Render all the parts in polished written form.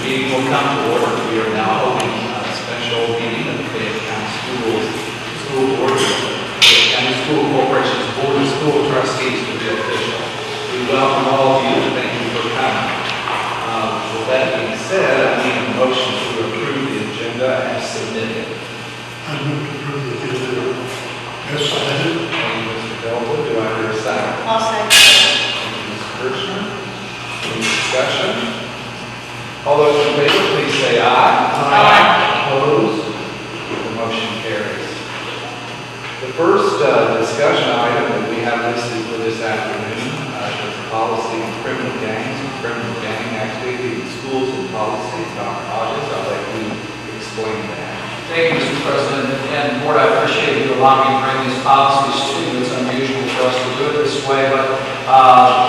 Meeting will come to order. We are now holding a special meeting of the Fayette County School Board, Fayette County School Corporation's Board of School Trustees to be official. We welcome all of you and thank you for coming. With that being said, I need a motion to approve the agenda as submitted. I move to approve the agenda. Yes, I do. Thank you, Mr. Delwood. Do I hear a second? I'll second. Thank you, Ms. Kirchner. Any discussion? All those in favor, please say aye. Aye. Opposed? The motion carries. The first discussion item that we have listed for this afternoon is the policy on criminal gangs and criminal gang activity in schools and policy. Dr. Hodges, I'll let you explain that. Thank you, Mr. President, and Board, I appreciate you allowing me to bring these policies to you. It's unusual for us to do it this way, but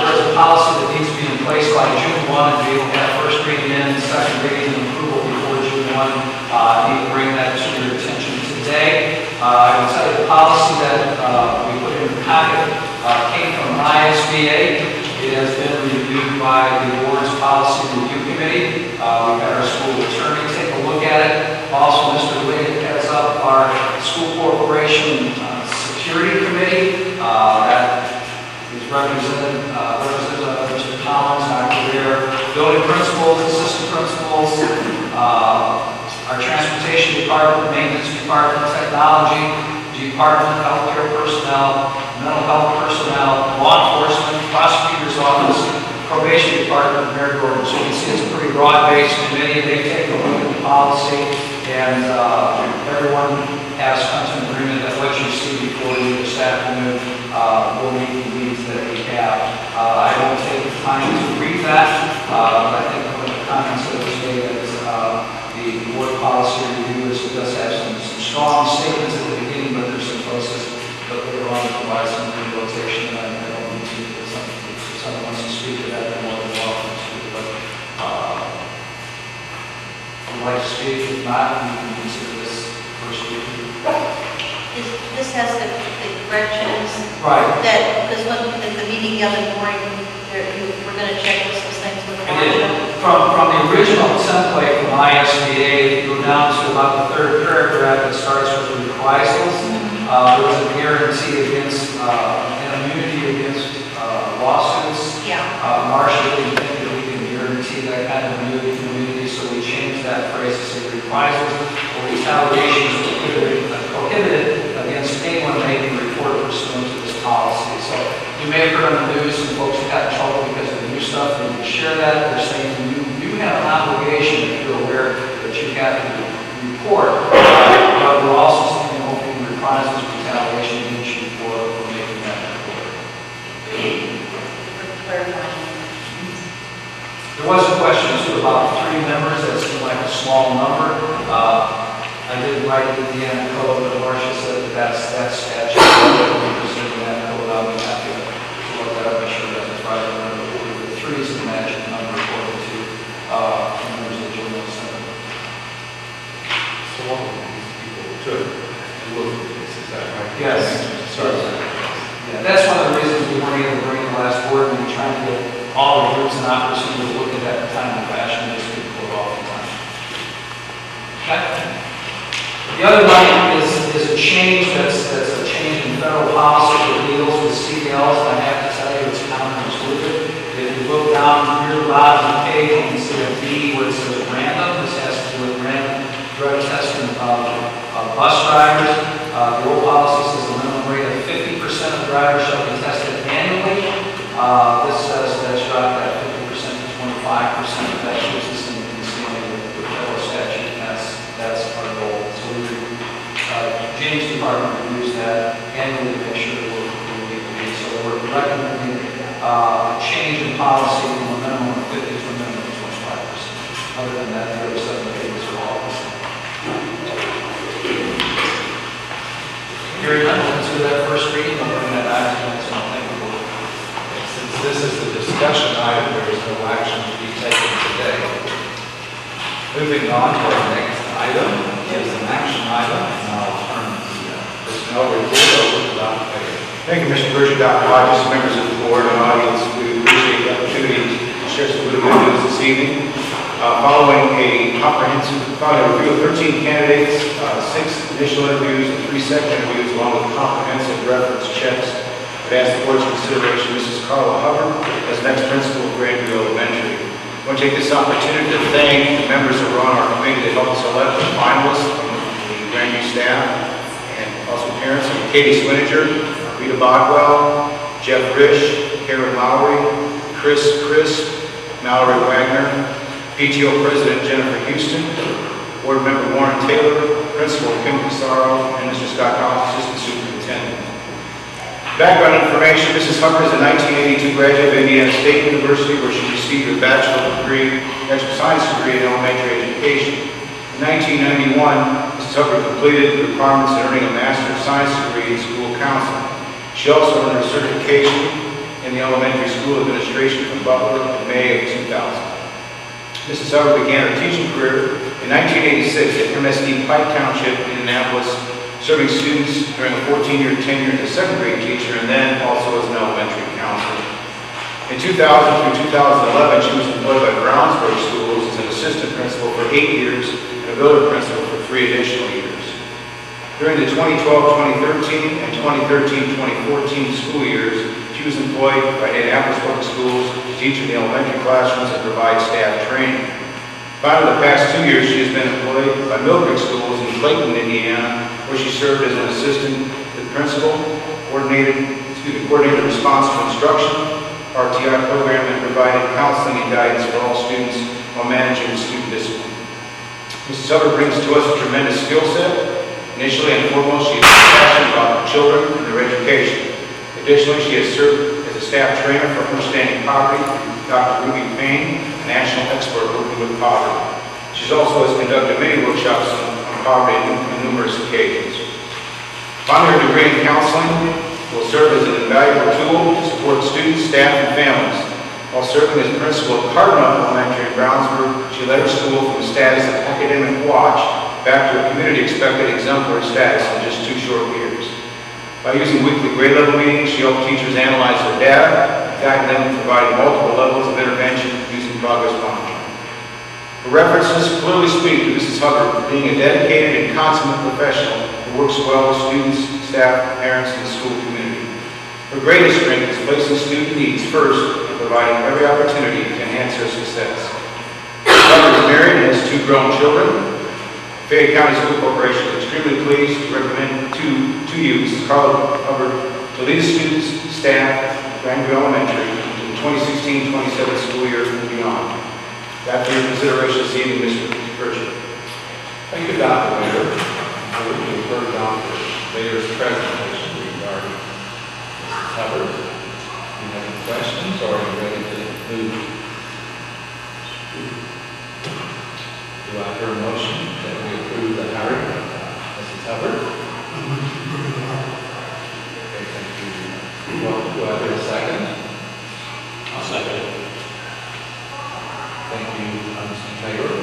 there's a policy that needs to be in place by June 1, and we will have first reading in, second reading and approval before June 1. I need to bring that to your attention today. I will tell you the policy that we put in the packet came from ISBA. It has been reviewed by the board's policy review committee. We've had our school attorney take a look at it. Also, Mr. Lee heads up our school corporation security committee that is represented Mr. Collins, Dr. Bear, building principals, assistant principals, our transportation department, maintenance department, technology department, healthcare personnel, mental health personnel, law enforcement, prosecutor's office, probation department, Mayor Gordon. So you can see it's a pretty broad-based committee. They take a look at the policy, and everyone has come to an agreement that what you see before you this afternoon will meet the needs that we have. I won't take the time to read that, but I think one of the comments that was made is the board policy review is it does have some strong statements at the beginning, but there's some places that later on provide some rehabilitation, and I don't need to, if someone wants to speak to that, they're more than welcome to, but if you'd like to speak, if not, you can consider this first reading. This has the corrections. Right. That, because when at the meeting the other morning, we're going to check those things with I did. From the original template from ISBA, you go down to about the third paragraph that starts with the reprisals. There was a guarantee against, an immunity against lawsuits. Yeah. Marcia didn't think that we can guarantee that kind of immunity, so we changed that phrase to say reprisals or retaliation is prohibited against anyone making a report pursuant to this policy. So you may have heard on the news some folks got in trouble because of the new stuff, and you share that. They're saying you have an obligation, if you're aware, that you have to report. But we're also saying hoping reprisals, retaliation against you for making that report. For clarifying. There was a question too about 3 members. That seemed like a small number. I didn't write it in the end code, but Marcia said that that's statute. That code, I'll be happy to look that up. I'm sure that's right. The 3 is the magic number according to members of the General Assembly. So one of these people took a look at this, is that right? Yes. Sorry. Yeah, that's one of the reasons we weren't able to bring the last board meeting, trying to get all the groups and opportunities to look at that in time and fashion, just to put off the time. Okay. The other one is a change that's a change in federal policy that deals with CDLs, and I have to tell you it's counterintuitive. If you look down near the bottom of the page, you can see a B where it says random. This has to do with random drug testing of bus drivers. The old policy says a minimum rate of 50% of drivers shall be tested annually. This says that's dropped that 50% to 25%. That shows us in the federal statute, and that's our goal. So James Department reviews that annually to make sure that we're meeting the needs. So we're recommending a change in policy from a minimum of 50 to a minimum of 25%. Other than that, the other 7 pages are all the same. Hearing none, we'll consider that first reading. I'll bring that back to you next month. Thank you. Since this is a discussion item, there is no action to be taken today. Moving on to our next item is an action item, and I'll turn the personnel report over to Dr. Baker. Thank you, Mr. Burchett, Dr. Hodges, members of the board and audience. We appreciate the opportunity to share some good news this evening. following a review of 13 candidates, 6 initial interviews, and 3 second interviews, along with comprehensive reference checks. I'd ask the board's consideration Mrs. Carla Hubbard as next principal of Grandview Elementary. I want to take this opportunity to thank the members who were on our committee that helped select the finalists from the Grandview staff and also parents, and Katie Swiniger, Rita Bockwell, Jeff Risch, Karen Lowry, Chris Crisp, Mallory Wagner, PTO President Jennifer Houston, Board Member Warren Taylor, Principal Kim Pissarro, and Mr. Scott Collins, Assistant Superintendent. Background information: Mrs. Hubbard is a 1982 graduate of Indiana State University, where she received her bachelor science degree in elementary education. In 1991, Mrs. Hubbard completed the requirements in earning a Master of Science degree in school counseling. She also earned her certification in the elementary school administration from Butler in May of 2000. Mrs. Hubbard began her teaching career in 1986 at MSD Pike Township, Indianapolis, serving students during a 14-year tenure as a second grade teacher and then also as an elementary counselor. In 2000 through 2011, she was employed by Brownsburg Schools as an assistant principal for 8 years and a builder principal for 3 additional years. During the 2012-2013 and 2013-2014 school years, she was employed by Indianapolis Public Schools to teach in the elementary classrooms and provide staff training. Finally, the past 2 years, she has been employed by Mill Creek Schools in Clayton, Indiana, where she served as an assistant to the principal, coordinated response to instruction, RTI program, and provided counseling and guidance for all students while managing student discipline. Mrs. Hubbard brings to us a tremendous skill set. Initially and foremost, she is passionate about children and their education. Additionally, she has served as a staff trainer for Understanding Poverty, Dr. Ruby Payne, a national expert working with poverty. She also has conducted many workshops on poverty on numerous occasions. Finally, her degree in counseling will serve as an invaluable tool to support students, staff, and families. While serving as principal at Cardinal Elementary in Brownsburg, she led her school from the status of academic watch back to a community-expected exemplary status in just 2 short years. By using weekly grade level meetings, she helped teachers analyze their data, guiding them in providing multiple levels of intervention using progress monitoring. The references clearly speak to Mrs. Hubbard being a dedicated and consummate professional who works well with students, staff, parents, and the school community. Her greatest strength is placing student needs first and providing every opportunity to enhance their success. Mrs. Hubbard is married and has 2 grown children. Fayette County School Corporation is extremely pleased to recommend to you, Mrs. Carla Hubbard, to lead the students, staff, at Grandview Elementary into the 2016-27 school year and beyond. That for your consideration this evening, Mr. Burchett. Thank you, Dr. Mayor. I would refer to Dr. Mayor's presentation regarding Mrs. Hubbard. Do you have any questions, or are you ready to move? Do I hear a motion that we approve the hiring of Mrs. Hubbard? Okay, thank you. Well, do I hear a second? I'll second it. Thank you, Mr. Taylor.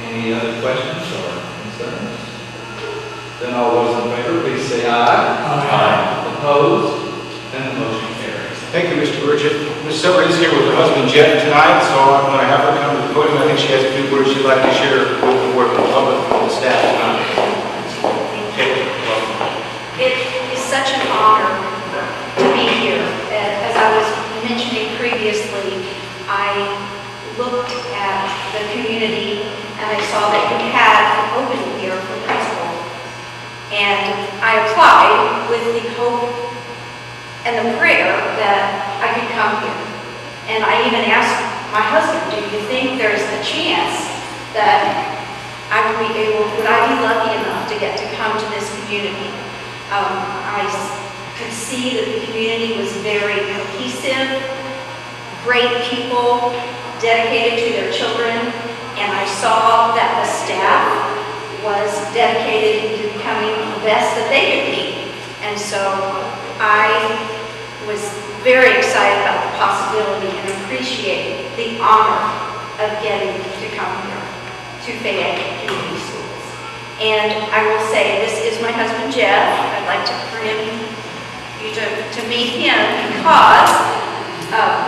Any other questions or concerns? Then all those in favor, please say aye. Aye. Opposed? Then the motion carries. Thank you, Mr. Burchett. Ms. Hubbard is here with her husband Jeff tonight, so I'm going to have her come to the podium. I think she has a few words she'd like to share with the board, the public, and the staff tonight. Okay, welcome. It is such an honor to be here. As I was mentioning previously, I looked at the community and I saw that you had an opening here for principal. And I applied with the hope and the prayer that I could come here. And I even asked my husband, do you think there's a chance that would I be lucky enough to get to come to this community? I could see that the community was very cohesive, great people, dedicated to their children, and I saw that the staff was dedicated to becoming the best that they could be. And so I was very excited about the possibility and appreciate the honor of getting to come here to Fayette Community Schools. And I will say, this is my husband Jeff. I'd like to bring you to meet him because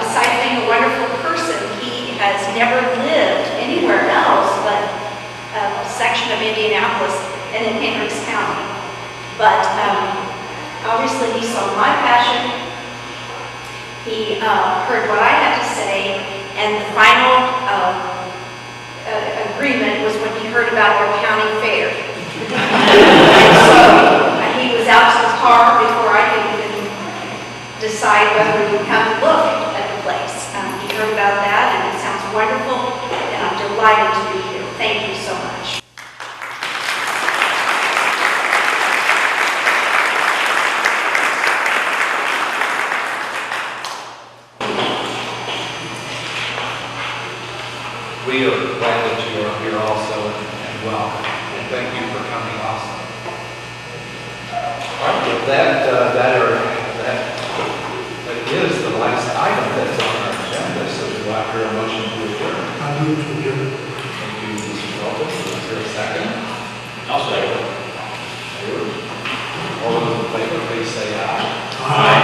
besides being a wonderful person, he has never lived anywhere else but a section of Indianapolis and in Hendricks County. But obviously he saw my passion. He heard what I had to say, and the final agreement was when he heard about your county fair. And so he was out to the car before I could even decide whether we would come and look at the place. He heard about that, and it sounds wonderful, and I'm delighted to be here. Thank you so much. We are glad that you are here also, and welcome, and thank you for coming also. All right, with that, that is the last item that's on our agenda, so do I hear a motion to adjourn? I move to adjourn. Thank you, Mr. Walters. Is there a second? I'll say it. All those in favor, please say aye. Aye.